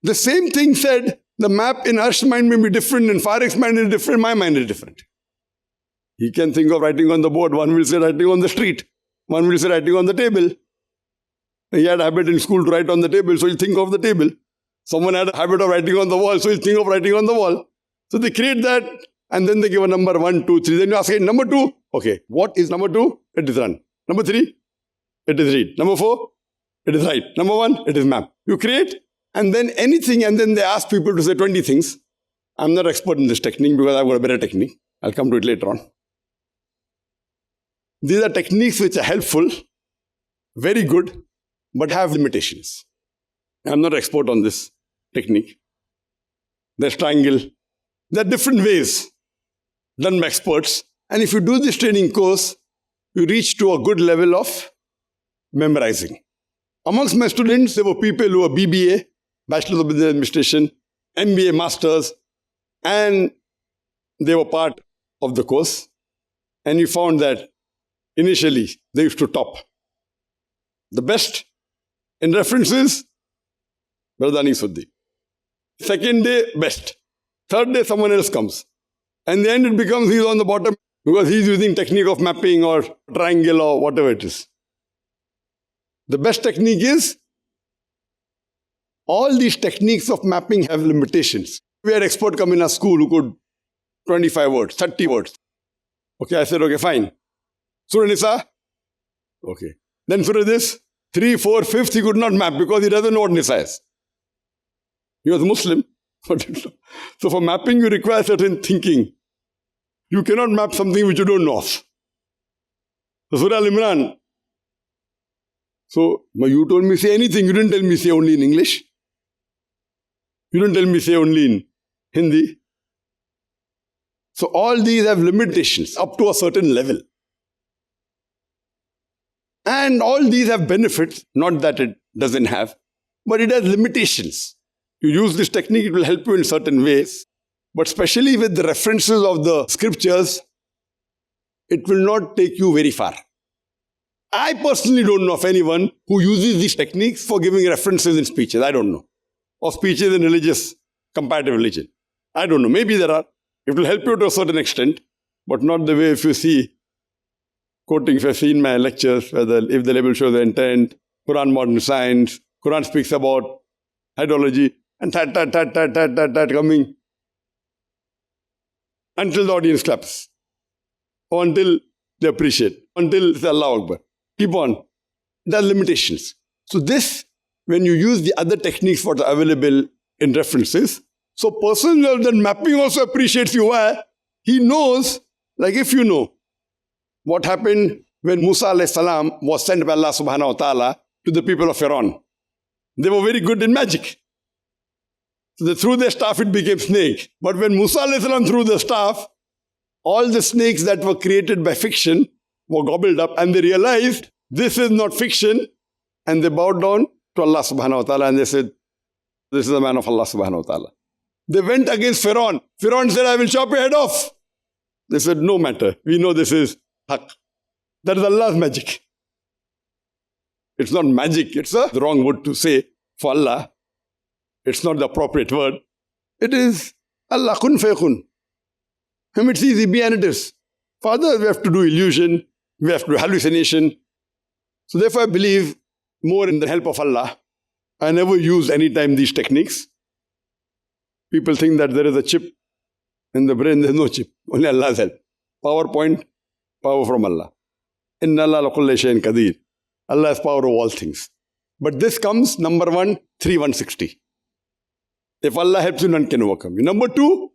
The same thing said, the map in Harsh's mind may be different, in Farik's mind is different, my mind is different. He can think of writing on the board, one will say writing on the street, one will say writing on the table. He had a habit in school to write on the table, so he'll think of the table. Someone had a habit of writing on the wall, so he'll think of writing on the wall. So they create that, and then they give a number 1, 2, 3. Then you ask, hey, number 2, okay, what is number 2? It is run. Number 3, it is read. Number 4, it is write. Number 1, it is map. You create, and then anything, and then they ask people to say 20 things. I'm not expert in this technique because I've got a better technique. I'll come to it later on. These are techniques which are helpful, very good, but have limitations. I'm not expert on this technique. There's triangle. There are different ways done by experts. And if you do this training course, you reach to a good level of memorizing. Amongst my students, there were people who were BBA, Bachelor of Business Administration, MBA Masters, and they were part of the course. And you found that initially they used to top. The best in references, Bardani Suddhi. Second day, best. Third day, someone else comes. And then it becomes he's on the bottom because he's using technique of mapping or triangle or whatever it is. The best technique is, all these techniques of mapping have limitations. We had experts come in our school who could 25 words, 30 words. Okay, I said, okay, fine. Surah Nisa? Okay. Then Surah this, 3, 4, 5th, he could not map because he doesn't know what Nisa is. He was Muslim. So for mapping, you require certain thinking. You cannot map something which you don't know of. So Surah Al-Imran. So you told me say anything. You didn't tell me say only in English. You didn't tell me say only in Hindi. So all these have limitations up to a certain level. And all these have benefits, not that it doesn't have, but it has limitations. You use this technique, it will help you in certain ways. But especially with the references of the scriptures, it will not take you very far. I personally don't know of anyone who uses these techniques for giving references in speeches. I don't know. Or speeches in religious, comparative religion. I don't know. Maybe there are. It will help you to a certain extent, but not the way if you see quoting, if you've seen my lectures, if the label shows the intent, Quran modern science, Quran speaks about ideology, and that coming until the audience claps, or until they appreciate, until it's Allah Akbar. Keep on. There are limitations. So this, when you use the other techniques what are available in references, so person who has done mapping also appreciates you. Why? He knows, like if you know what happened when Musa alayhi salam was sent by Allah subhanahu wa ta'ala to the people of Pharaoh. They were very good in magic. So they threw their staff, it became snake. But when Musa alayhi salam threw the staff, all the snakes that were created by fiction were gobbled up, and they realized this is not fiction, and they bowed down to Allah subhanahu wa ta'ala and they said, this is the man of Allah subhanahu wa ta'ala. They went against Pharaoh. Pharaoh said, I will chop your head off. They said, no matter. We know this is haq. That is Allah's magic. It's not magic. It's the wrong word to say for Allah. It's not the appropriate word. It is Allah kun fayakun. Him it's easy, be and it is. For others, we have to do illusion. We have to do hallucination. So therefore, I believe more in the help of Allah. I never use any time these techniques. People think that there is a chip in the brain. There is no chip. Only Allah's help. PowerPoint, power from Allah. Inna Allah la kulli shay'in qadir. Allah has power over all things. But this comes, number 1, 3-160. If Allah helps you, none can overcome you. Number 2,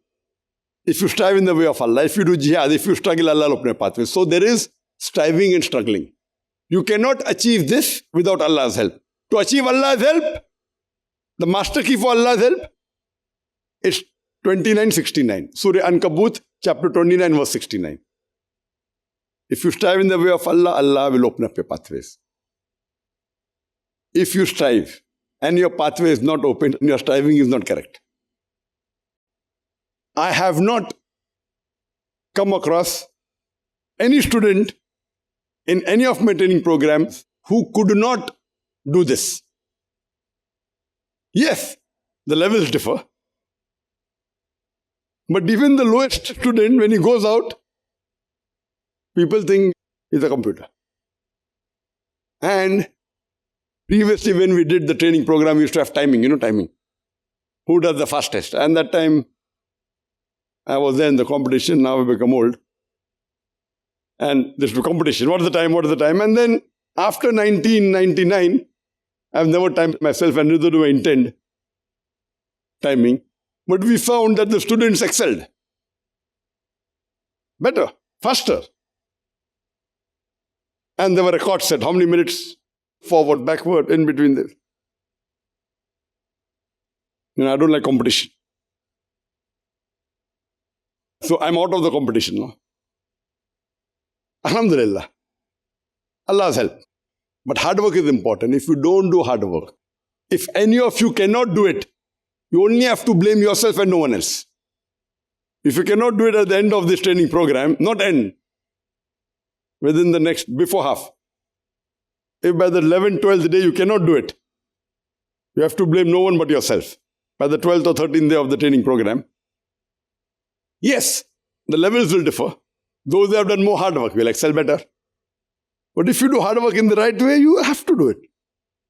if you strive in the way of Allah, if you do jihad, if you struggle, Allah will open a pathway. So there is striving and struggling. You cannot achieve this without Allah's help. To achieve Allah's help, the master key for Allah's help, it's 29:69. Surah Ankabut, chapter 29, verse 69. If you strive in the way of Allah, Allah will open up your pathways. If you strive and your pathway is not open, your striving is not correct. I have not come across any student in any of my training programs who could not do this. Yes, The levels differ. But even the lowest student, when he goes out, people think he's a computer. And previously, when we did the training program, we used to have timing, timing. Who does the fastest? And that time, I was there in the competition. Now I become old. And this was competition. What is the time? What is the time? And then after 1999, I've never timed myself and neither do I intend timing. But we found that the students excelled. Better, faster. And there were records set. How many minutes forward, backward, in between this? I don't like competition. So I'm out of the competition now. Alhamdulillah. Allah's help. But hard work is important. If you don't do hard work, if any of you cannot do it, you only have to blame yourself and no one else. If you cannot do it at the end of this training program, not end, within the next, before half. If by the 11th, 12th day you cannot do it, you have to blame no one but yourself. By the 12th or 13th day of the training program, yes, the levels will differ. Those who have done more hard work will excel better. But if you do hard work in the right way, you have to do it.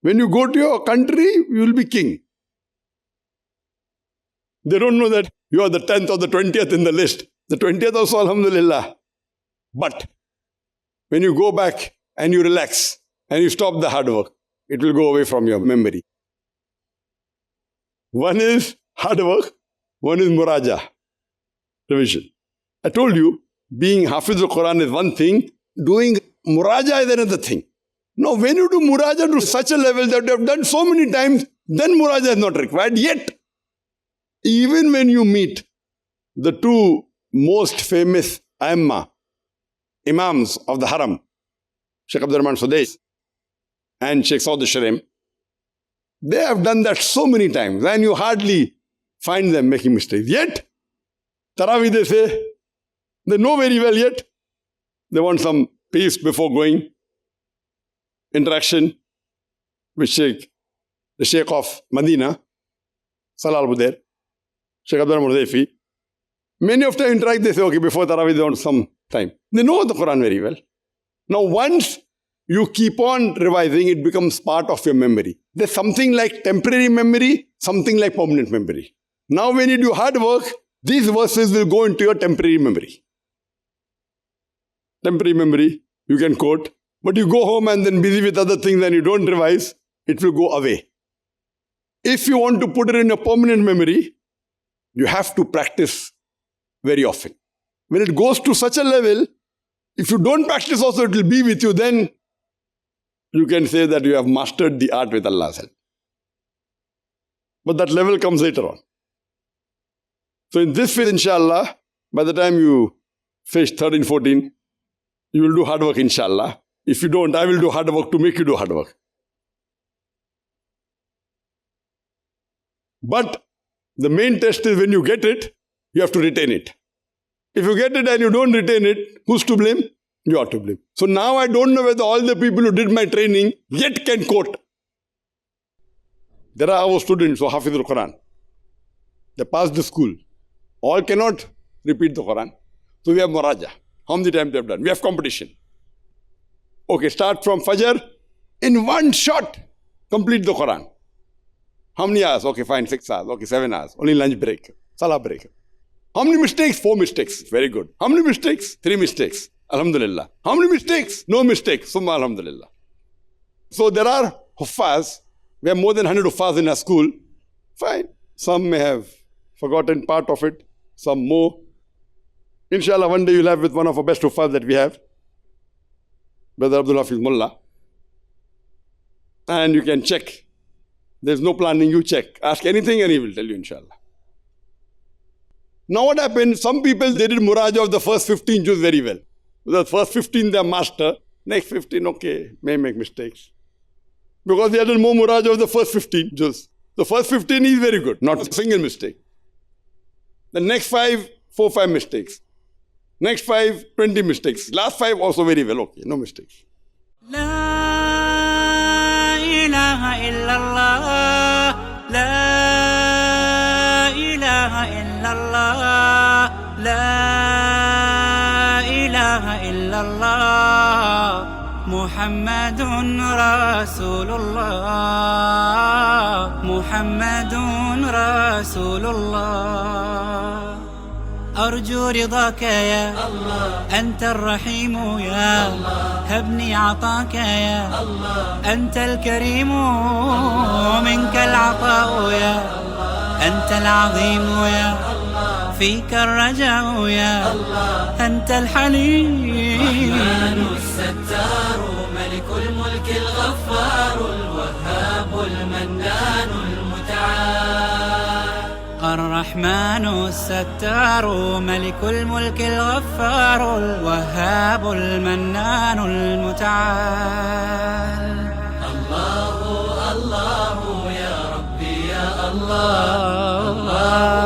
When you go to your country, you will be king. They don't know that you are the 10th or the 20th in the list. The 20th also, alhamdulillah. But when you go back and you relax and you stop the hard work, it will go away from your memory. One is hard work, one is muraja, revision. I told you, being Hafiz al-Quran is one thing, doing muraja is another thing. Now, when you do muraja to such a level that you have done so many times, then muraja is not required. Yet, even when you meet the two most famous imams of the Haram, Sheikh Abdul Rahman Sudais and Sheikh Saud al-Sharim, they have done that so many times and you hardly find them making mistakes. Yet, Taraweeh they say, they know very well yet, they want some peace before going. Interaction with the Sheikh of Medina, Salah al-Budair, Sheikh Abdul Rahman Hudayfi. Many of them interact, they say, okay, before Taraweeh they want some time. They know the Quran very well. Now, once you keep on revising, it becomes part of your memory. There's something like temporary memory, something like permanent memory. Now, when you do hard work, these verses will go into your temporary memory. Temporary memory, you can quote, but you go home and then busy with other things and you don't revise, it will go away. If you want to put it in a permanent memory, you have to practice very often. When it goes to such a level, if you don't practice also, it will be with you, then you can say that you have mastered the art with Allah's help. But that level comes later on. So in this phase, inshallah, by the time you finish 13, 14, you will do hard work, inshallah. If you don't, I will do hard work to make you do hard work. But the main test is when you get it, you have to retain it. If you get it and you don't retain it, who's to blame? You are to blame. So now I don't know whether all the people who did my training yet can quote. There are our students who Hafiz al-Quran. They passed the school. All cannot repeat the Quran. So we have muraja. How many times they have done? We have competition. Okay, start from Fajr. In one shot, complete the Quran. How many hours? Okay, fine, 6 hours. Okay, 7 hours. Only lunch break. Salah break. How many mistakes? 4 mistakes. Very good. How many mistakes? 3 mistakes. Alhamdulillah. How many mistakes? No mistakes. Summa alhamdulillah. So there are huffaz. We have more than 100 huffaz in our school. Fine. Some may have forgotten part of it. Some more. Inshallah, one day you'll have with one of our best huffaz that we have, Brother Abdul Hafiz Mullah. And you can check. There's no planning, you check. Ask anything and he will tell you, inshallah. Now what happened? Some people, they did muraja of the first 15 juz very well. The first 15 they are master. Next 15, okay, may make mistakes. Because they had done more muraja of the first 15 juz. The first 15 is very good, not a single mistake. The next 5, 4, 5 mistakes. Next 5, 20 mistakes. Last 5 also very well, okay, no mistakes. La ilaha illallah, la إلا الله، لا إله إلا الله، محمد رسول الله، محمد رسول الله. أرجو رضاك يا الله، أنت الرحيم يا الله، هبني عطاك يا الله، أنت الكريم منك العطاء يا الله، أنت العظيم يا الله، فيك الرجاء يا الله، أنت الحليم. الرحمن الستار ملك الملك الغفار الوهاب المنان المتعال. الرحمن الستار ملك الملك الغفار الوهاب المنان المتعال. الله الله يا ربي يا الله، الله